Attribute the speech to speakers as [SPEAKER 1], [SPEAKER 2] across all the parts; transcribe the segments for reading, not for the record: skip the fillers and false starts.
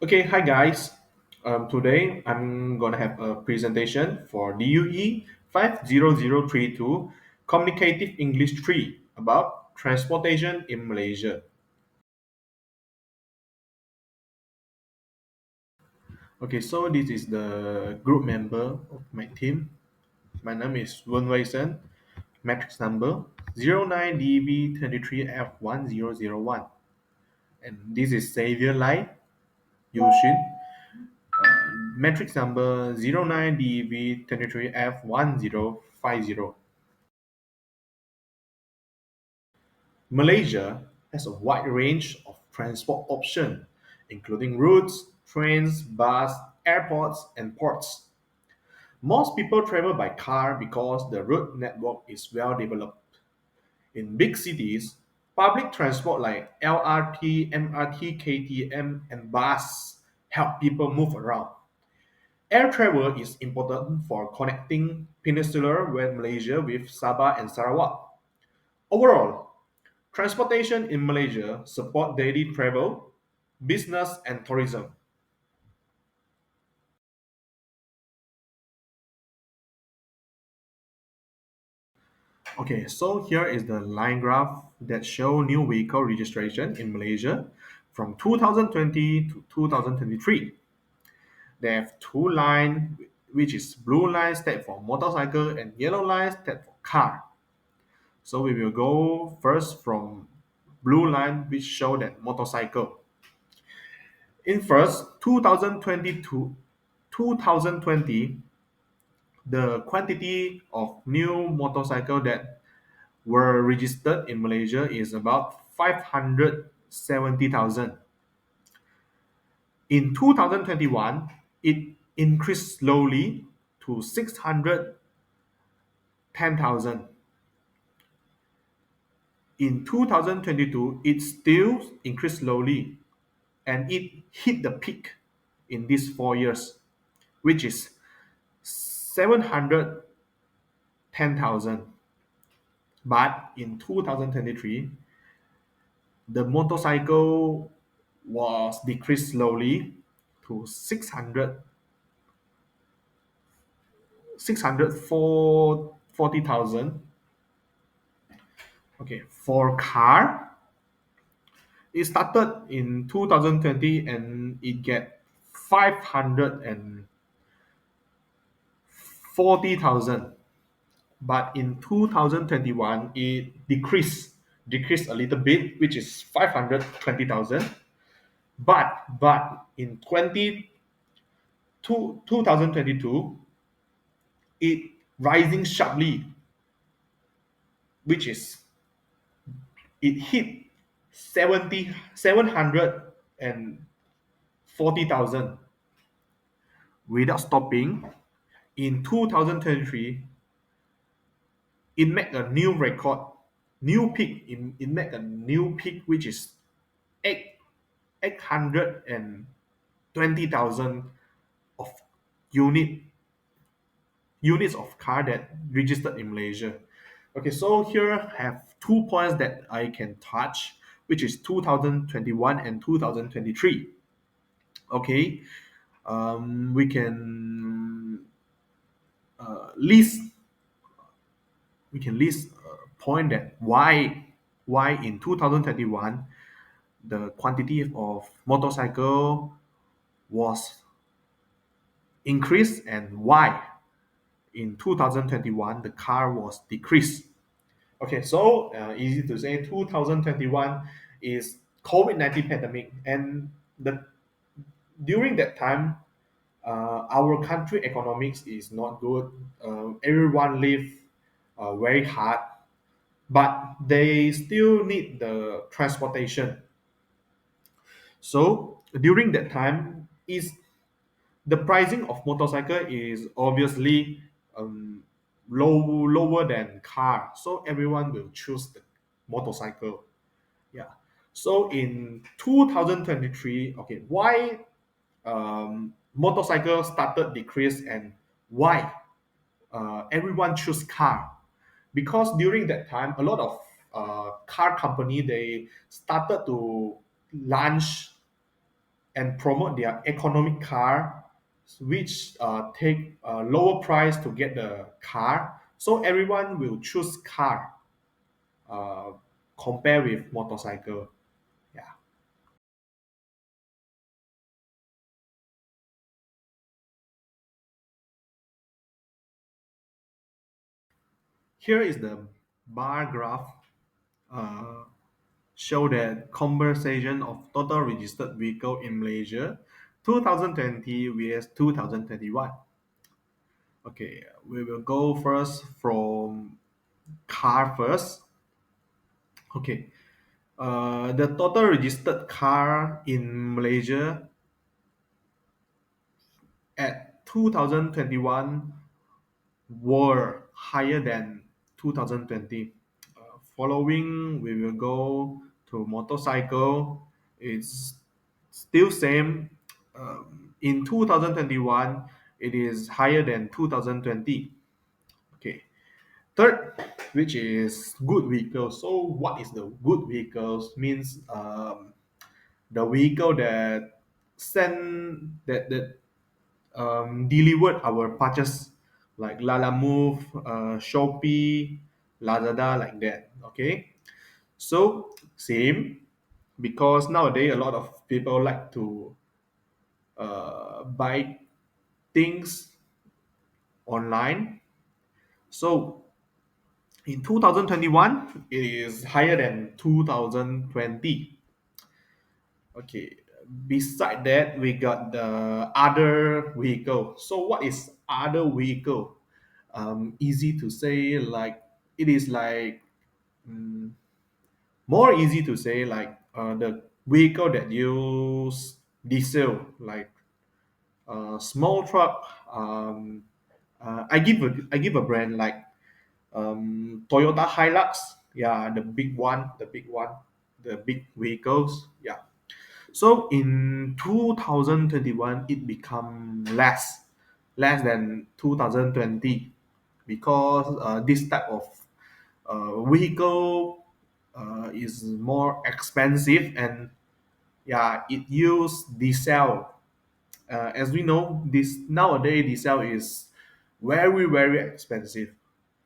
[SPEAKER 1] Okay, hi guys. Today I'm gonna have a presentation for DUE 50032 Communicative English 3 about transportation in Malaysia. Okay, so this is the group member of my team. My name is Wen Wei Sen. Matrix number 09DV23F1001. And this is Xavier Lai Yushin. Matrix number 09DV23F1050. Malaysia has a wide range of transport options, including routes, trains, bus, airports, and ports. Most people travel by car because the road network is well developed. In big cities, public transport like LRT, MRT, KTM, and bus help people move around. Air travel is important for connecting peninsular Malaysia with Sabah and Sarawak. Overall, transportation in Malaysia support daily travel, business, and tourism. Okay, so here is the line graph that show new vehicle registration in Malaysia from 2020 to 2023. They have two lines, which is blue line stand for motorcycle and yellow line stand for car. So we will go first from blue line, which show that motorcycle. In first 2022, 2020, the quantity of new motorcycle that were registered in Malaysia is about 570,000. In 2021, it increased slowly to 610,000. In 2022, it still increased slowly and it hit the peak in these 4 years, which is 710,000. But in 2023, the motorcycle was decreased slowly to 640,000. Okay, for car, it started in 2020 and it get 540,000. But in 2021, it decreased a little bit, which is 520,000. But in 2022, it rising sharply, which is it hit 740,000 without stopping. In 2023, it made a new record, new peak. It made a new peak, which is 820,000 of unit units of car that registered in Malaysia. Okay, so here I have 2 points that I can touch, which is 2021 and 2023. Okay, we can list a point that why in 2021 the quantity of motorcycle was increased and why in 2021 the car was decreased. Okay, so easy to say 2021 is COVID-19 pandemic, and the during that time our country economics is not good. Everyone live very hard, but they still need the transportation. So during that time, is the pricing of motorcycle is obviously um, lower than car, so everyone will choose the motorcycle. Yeah. So in 2023, okay, why motorcycle started decrease and why everyone choose car? Because during that time, a lot of car company they started to launch and promote their economic car, which take a lower price to get the car. So everyone will choose car uh, compare with motorcycle. Yeah. Here is the bar graph. Uh, show that conversation of total registered vehicle in Malaysia 2020 vs 2021. Okay, we will go first from car first. Okay, the total registered car in Malaysia at 2021 were higher than 2020. Following, we will go to motorcycle. It's still same. In 2021, it is higher than 2020. Okay. Third, which is good vehicles. So, what is the good vehicles? Means the vehicle that send that delivered our purchase like Lala Move, Shopee, Lazada, like that. Okay, so same because nowadays a lot of people like to buy things online. So in 2021, it is higher than 2020. Okay. Beside that, we got the other vehicle. So what is other vehicle? Easy to say, like it is like mm, more easy to say like the vehicle that use diesel, like small truck. I give a brand like Toyota Hilux. Yeah, the big vehicles. Yeah. So in 2021, it become less than 2020 because this type of vehicle is more expensive and yeah, it use diesel. As we know, this nowadays diesel is very expensive.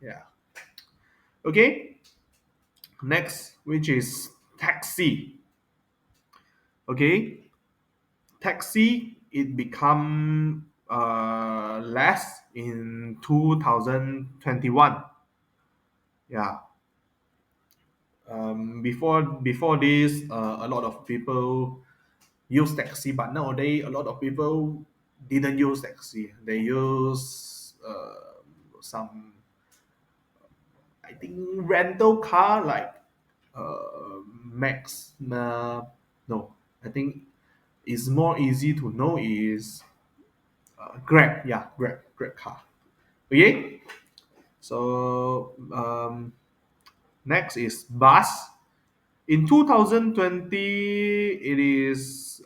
[SPEAKER 1] Yeah. Okay. Next, which is taxi. Okay, taxi it become less in 2021. Yeah. Before this, a lot of people use taxi, but nowadays a lot of people didn't use taxi. They use some, I think, rental car like Max. No, I think it's more easy to know is Grab. Yeah, Grab car. Okay. So next is bus. In 2020, it is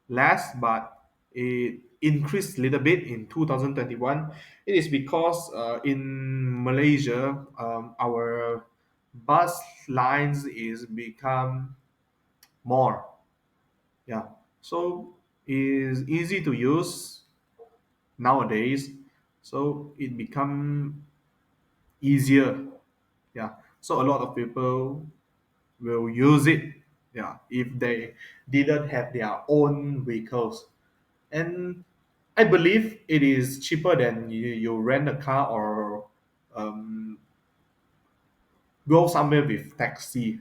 [SPEAKER 1] less, but it increased a little bit in 2021. It is because in Malaysia, our bus lines is become more. Yeah, so is easy to use nowadays. So it become easier. Yeah, so a lot of people will use it. Yeah, if they didn't have their own vehicles, and I believe it is cheaper than you rent a car or um, go somewhere with taxi.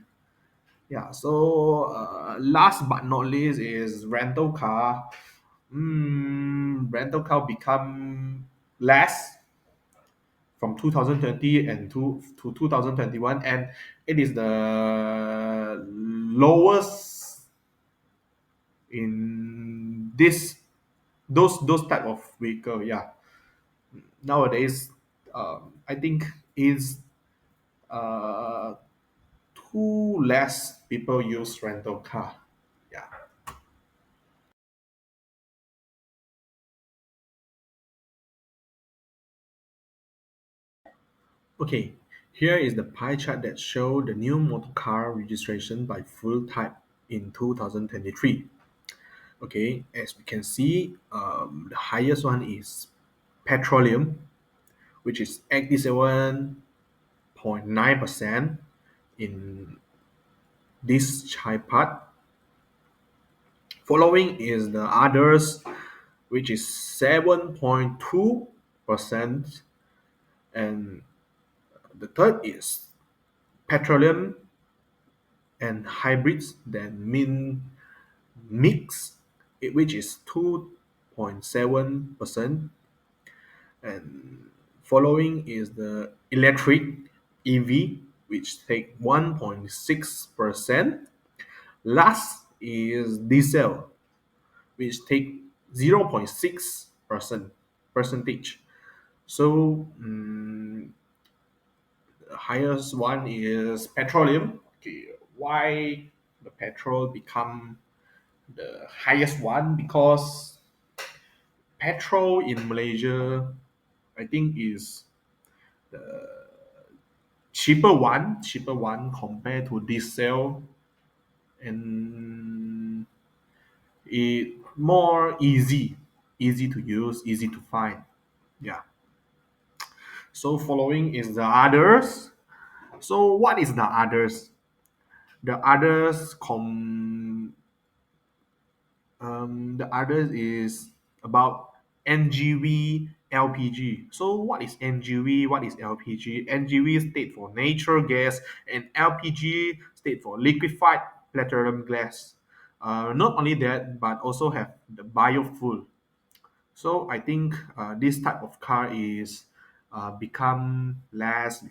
[SPEAKER 1] Yeah, so last but not least is rental car. Rental car become less from 2020 and to 2021, and it is the lowest in this those type of vehicle. Yeah, nowadays I think is uh, too less people use rental car. Yeah. Okay, here is the pie chart that show the new motor car registration by fuel type in 2023. Okay, as we can see, the highest one is petroleum, which is 87.9% in this chart part. Following is the others, which is 7.2%, and the third is petroleum and hybrids, then mix, which is 2.7%, and following is the electric EV, which take 1.6%. Last is diesel, which take 0.6% percentage. So the highest one is petroleum. Okay, why the petrol become the highest one? Because petrol in Malaysia, I think, is cheaper one compared to diesel, and it more easy to use, easy to find. Yeah. So following is the others. So what is the others? The others the others is about NGV, LPG. So what is NGV? What is LPG? NGV stands for natural gas, and LPG stands for liquefied petroleum gas. Not only that, but also have the biofuel. So I think this type of car is become less.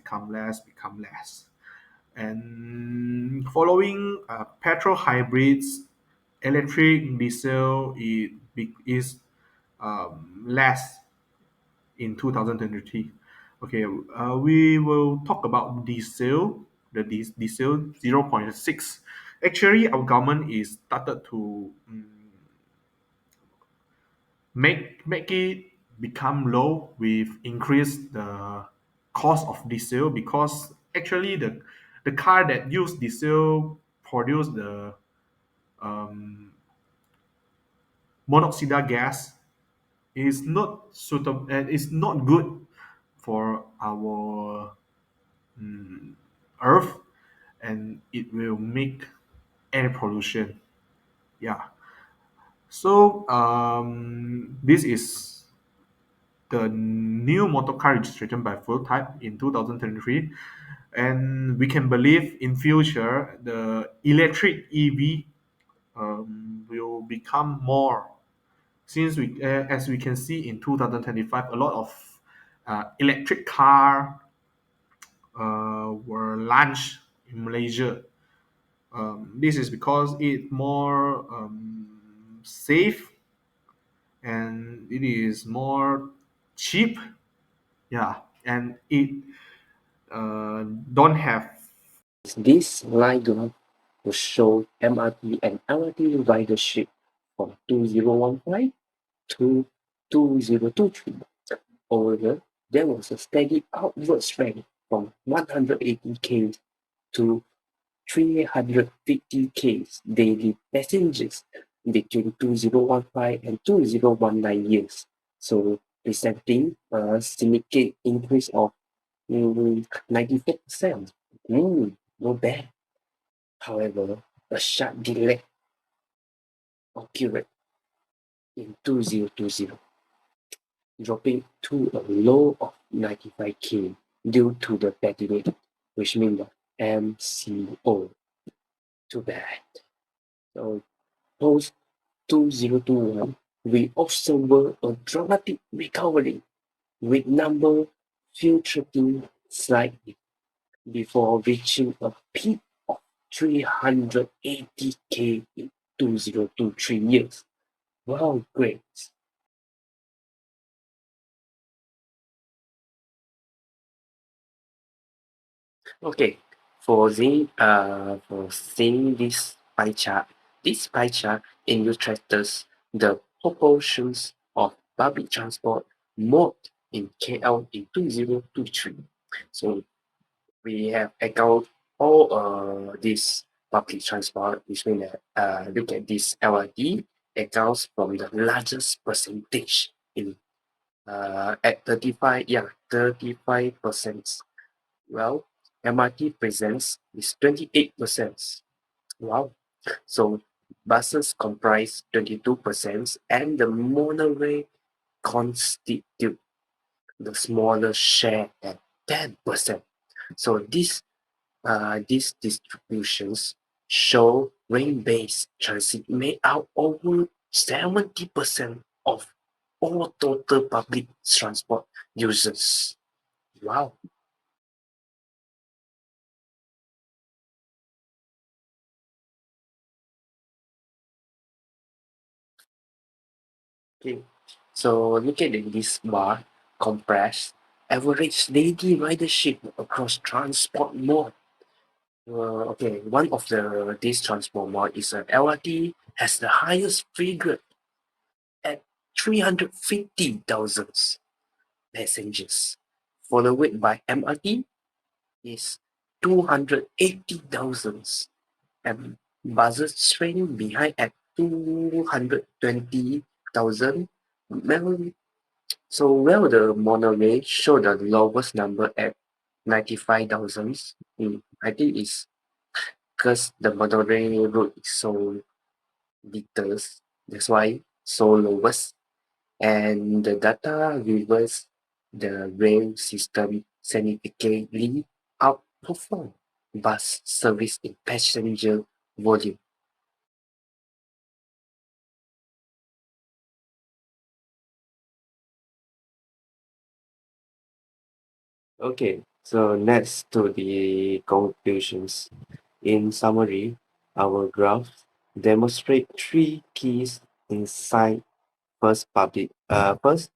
[SPEAKER 1] And following petrol hybrids, electric diesel is less in 2023. Okay, we will talk about diesel, diesel 0.6. Actually, our government is started to make it become low with increase the cost of diesel, because actually the car that use diesel produce the um, monoxide gas is not suitable and is not good for our earth, and it will make air pollution. Yeah. So this is the new motor car registration by fuel type in 2023, and we can believe in future the electric EV will become more, since as we can see in 2025, a lot of electric car were launched in Malaysia. This is because it more safe, and it is more cheap. Yeah, and it don't have.
[SPEAKER 2] This line graph will show MRT and LRT ridership from 2015 to 2023. Over here, there was a steady upward trend from 180K to 350K daily passengers between 2015 and 2019 years. So presenting a significant increase of 94%. Not bad. However, a sharp delay occurred in 2020, dropping to a low of 95K due to the pandemic, which means the MCO. Too bad. So post 2021, we observed a dramatic recovery with number fluctuating slightly before reaching a peak of 380K in 2023 years. Wow, great. Okay, for seeing this pie chart illustrates the proportions of public transport mode in KL in 2023. So we have account all these public transport, which means that look at this LRT accounts from the largest percentage in at 35%. Well, MRT presence is 28%. Wow. So buses comprise 22% and the monorail constitute the smaller share at 10%. So these distributions show rail-based transit made out over 70% of all total public transport users. Wow. Okay. So look at this bar compressed average daily ridership across transport mode. Okay, one of these transport mode is LRT has the highest figure at 350,000 passengers, followed by MRT is 280,000 and buses trailing behind at 220,000. Well, so well the monorail show the lowest number at 95,000. I think it's because the monorail route is so details, that's why so lowest. And the data reverse the rail system significantly outperform bus service in passenger volume. Okay, so next to the conclusions. In summary, our graph demonstrate three keys insight. First, public transport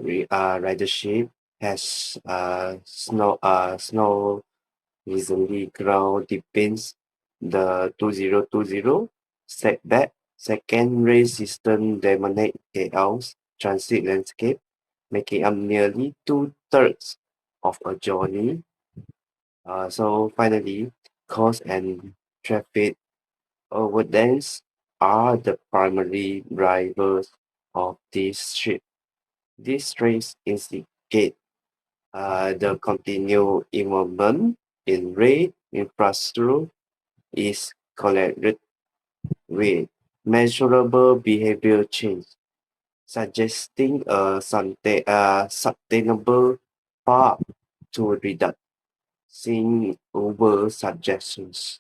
[SPEAKER 2] ridership has snow recently ground depends the 2020 setback. Second, rail system dominate KL's transit landscape, making up nearly two-thirds of a journey. So finally, cost and traffic overdance are the primary drivers of this shift. These trends indicate the continued involvement in rail infrastructure is correlated with measurable behavior change, suggesting a sustainable path to reducing over suggestions.